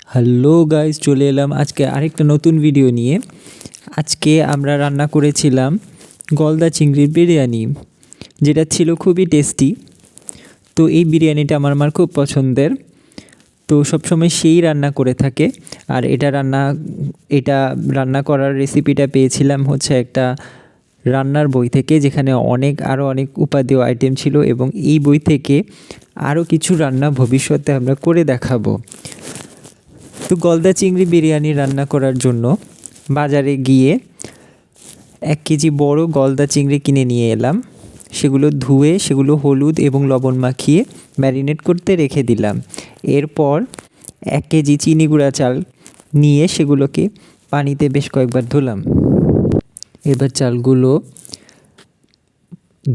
Hello guys, চলে এলাম আজকে আরেকটা নতুন ভিডিও নিয়ে। আজকে আমরা রান্না করেছিলাম গলদা চিংড়ির বিরিয়ানি, যেটা ছিল খুবই টেস্টি। তো এই বিরিয়ানিটা আমার খুব পছন্দের, তো সবসময় সেই রান্না করে থাকে। আর এটা রান্না করার রেসিপিটা পেয়েছিলাম হচ্ছে একটা রান্নার বই থেকে, যেখানে আরও অনেক উপাদেয় আইটেম ছিল, এবং এই বই থেকে আরও কিছু রান্না ভবিষ্যতে আমরা করে দেখাবো। তো গলদা চিংড়ি বিরিয়ানি রান্না করার জন্য বাজারে গিয়ে 1 কেজি বড় গলদা চিংড়ি কিনে নিয়ে এলাম। সেগুলো ধুয়ে হলুদ এবং লবণ মাখিয়ে ম্যারিনেট করতে রেখে দিলাম। এরপর 1 কেজি চিনি গুঁড়া চাল নিয়ে সেগুলোকে পানিতে বেশ কয়েকবার ধুলাম। এবার চালগুলো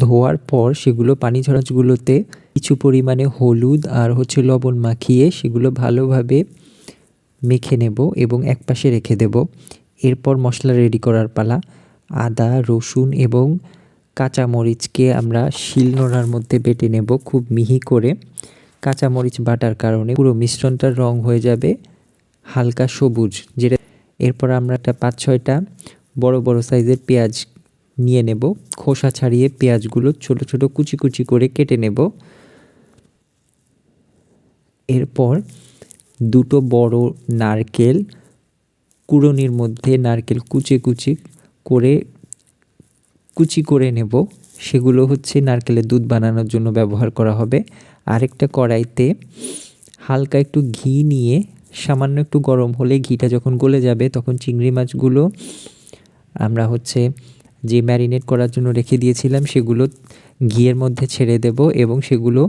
ধোয়ার পর সেগুলো পানি ঝরাগুলোতে কিছু পরিমাণে হলুদ আর লবণ মাখিয়ে সেগুলো ভালোভাবে মেখে নেব এবং একপাশে রেখে দেব। এরপর মশলা রেডি করার পালা। আদা, রসুন এবং কাঁচামরিচকে আমরা শিলনোড়ার মধ্যে বেটে নেব খুব মিহি করে। কাঁচামরিচ বাটার কারণে পুরো মিশ্রণটার রং হয়ে যাবে হালকা সবুজ, যেটা এরপর আমরা একটা 5-6টা বড় বড় সাইজের পেঁয়াজ নিয়ে নেব। খোসা ছাড়িয়ে পেঁয়াজগুলো ছোট ছোট কুচি কুচি করে কেটে নেব। এরপর 2টো বড় নারকেল কুড়োনির মধ্যে নারকেল কুচি করে নেব। সেগুলো নারকেলের দুধ বানানোর জন্য ব্যবহার করা হবে। আরেকটা কড়াইতে হালকা একটু ঘি নিয়ে সামান্য একটু গরম হলে ঘিটা যখন গলে যাবে, তখন চিংড়ি মাছগুলো আমরা যে ম্যারিনেট করার জন্য রেখে দিয়েছিলাম সেগুলো ঘিয়ের মধ্যে ছেড়ে দেব এবং সেগুলো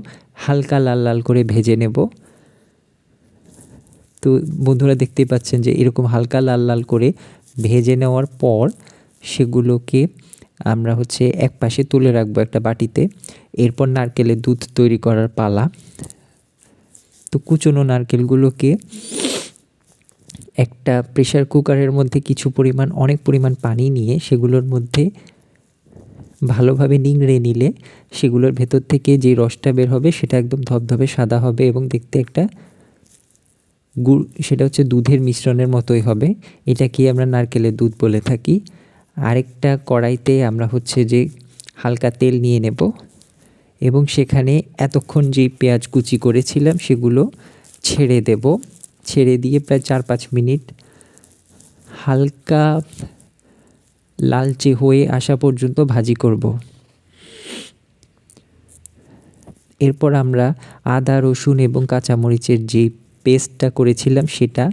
হালকা লাল লাল করে ভেজে নেব। তো বন্ধুরা, দেখতেই পাচ্ছেন যে এরকম হালকা লাল লাল করে ভেজে নেওয়ার পর সেগুলোকে আমরা এক পাশে তুলে রাখবো একটা বাটিতে। এরপর নারকেলের দুধ তৈরি করার পালা। তো কুচনো নারকেলগুলোকে একটা প্রেসার কুকারের মধ্যে অনেক পরিমাণ পানি নিয়ে সেগুলোর মধ্যে ভালোভাবে নিংড়ে নিলে সেগুলোর ভেতর থেকে যে রসটা বের হবে সেটা একদম ধবধবে সাদা হবে এবং দেখতে সেটা দুধের মিশ্রণের মতোই হবে। এটাকে আমরা নারকেলের দুধ বলে থাকি। আরেকটা কড়াইতে আমরা যে হালকা তেল নিয়ে নেব এবং সেখানে এতক্ষণ যে পেঁয়াজ কুচি করেছিলাম সেগুলো ছেড়ে দেব। ছেড়ে দিয়ে প্রায় 4-5 মিনিট হালকা লালচে হয়ে আসা পর্যন্ত ভাজি করব। এরপর আমরা আদা, রসুন এবং কাঁচামরিচের যে পেস্টটা করেছিলাম সেটা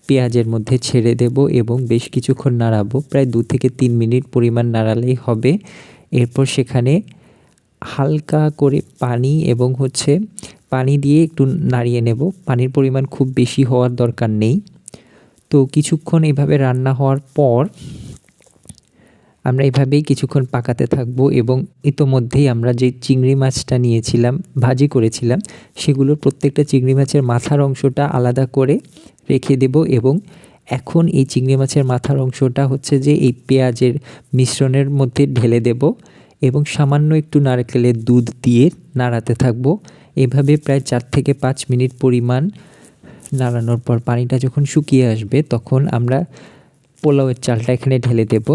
পেঁয়াজের মধ্যে ছেড়ে দেব এবং বেশ কিছুক্ষণ নাড়াবো। প্রায় 2 থেকে 3 মিনিট পরিমাণ নাড়ালেই হবে। এরপর সেখানে হালকা করে পানি দিয়ে একটু নাড়িয়ে নেব। পানির পরিমাণ খুব বেশি হওয়ার দরকার নেই। তো কিছুক্ষণ এভাবে রান্না হওয়ার পর আমরা এভাবেই কিছুক্ষণ পাকাতে থাকবো এবং ইতোমধ্যেই আমরা যে চিংড়ি মাছটা ভাজি করেছিলাম সেগুলোর প্রত্যেকটা চিংড়ি মাছের মাথার অংশটা আলাদা করে রেখে দেব এবং এখন এই চিংড়ি মাছের মাথার অংশটা এই পেঁয়াজের মিশ্রণের মধ্যে ঢেলে দেব এবং সামান্য একটু নারকেলের দুধ দিয়ে নাড়াতে থাকবো। এভাবে প্রায় 4 থেকে 5 মিনিট পরিমাণ নাড়ানোর পর পানিটা যখন শুকিয়ে আসবে তখন আমরা পোলাওয়ের চালটা এখানে ঢেলে দেব।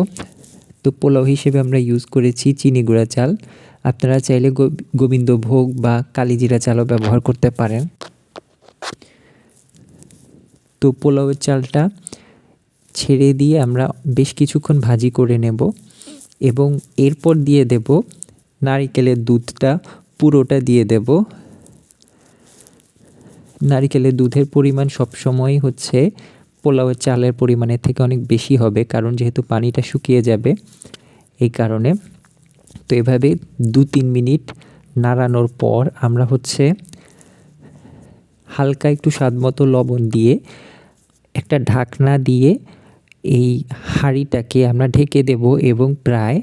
তো পোলাও হিসেবে আমরা ইউজ করেছি চিনি গুঁড়া চাল। আপনারা চাইলে গোবিন্দভোগ বা কালিজিরা চালও ব্যবহার করতে পারেন। তো পোলাওয়ের চালটা ছেড়ে দিয়ে আমরা বেশ কিছুক্ষণ ভাজি করে নেব এবং এরপর দিয়ে দেব নারকেলের দুধটা, পুরোটা দিয়ে দেব। নারকেলের দুধের পরিমাণ সবসময় পোলাওয়ের চালের পরিমাণের থেকে অনেক বেশি হবে, কারণ যেহেতু পানিটা শুকিয়ে যাবে এই কারণে। তো এভাবে 2-3 মিনিট নাড়ানোর পর আমরা হালকা একটু স্বাদমতো লবণ দিয়ে একটা ঢাকনা দিয়ে এই হাঁড়িটাকে আমরা ঢেকে দেব এবং প্রায়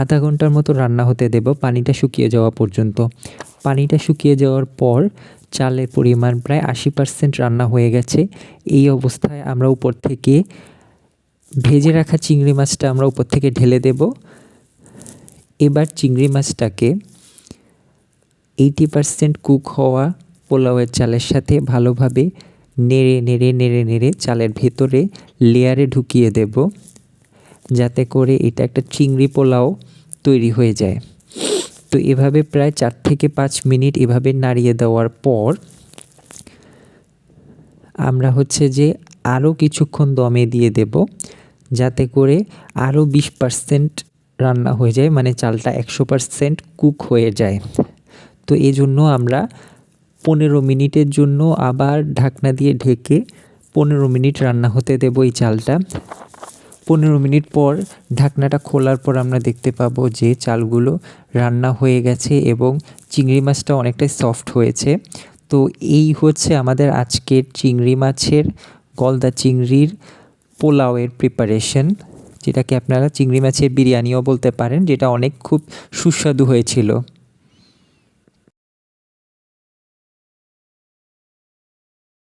আধা ঘন্টার মতো রান্না হতে দেব পানিটা শুকিয়ে যাওয়া পর্যন্ত। পানিটা শুকিয়ে যাওয়ার পর চালের পরিমাণ প্রায় 80% রান্না হয়ে গেছে। এই অবস্থায় আমরা উপর থেকে ভেজে রাখা চিংড়ি মাছটা আমরা উপর থেকে ঢেলে দেব। এবার চিংড়ি মাছটাকে 80% কুক হওয়া পোলাওয়ের চালের সাথে ভালোভাবে নেড়ে নেড়ে নেড়ে নেড়ে চালের ভেতরে লেয়ারে ঢুকিয়ে দেব, যাতে করে এটা একটা চিংড়ি পোলাও তৈরি হয়ে যায়। তো এভাবে প্রায় 4 থেকে 5 মিনিট এভাবে নাড়িয়ে দেওয়ার পর আমরা হচ্ছে যে আরও কিছুক্ষণ দমে দিয়ে দেব, যাতে করে আরও 20% রান্না হয়ে যায়, মানে চালটা 100% কুক হয়ে যায়। তো এজন্য আমরা 15 মিনিটের জন্য আবার ঢাকনা দিয়ে ঢেকে 15 মিনিট রান্না হতে দেব এই চালটা। 15 মিনিট পর ঢাকনাটা খোলার পর আমরা দেখতে পাবো যে চালগুলো রান্না হয়ে গেছে এবং চিংড়ি মাছটা অনেকটাই সফট হয়েছে। তো এই হচ্ছে আমাদের আজকের চিংড়ি মাছের গলদা চিংড়ির পোলাওয়ের প্রিপারেশন, যেটাকে আপনারা চিংড়ি মাছের বিরিয়ানিও বলতে পারেন, যেটা অনেক খুব সুস্বাদু হয়েছিল।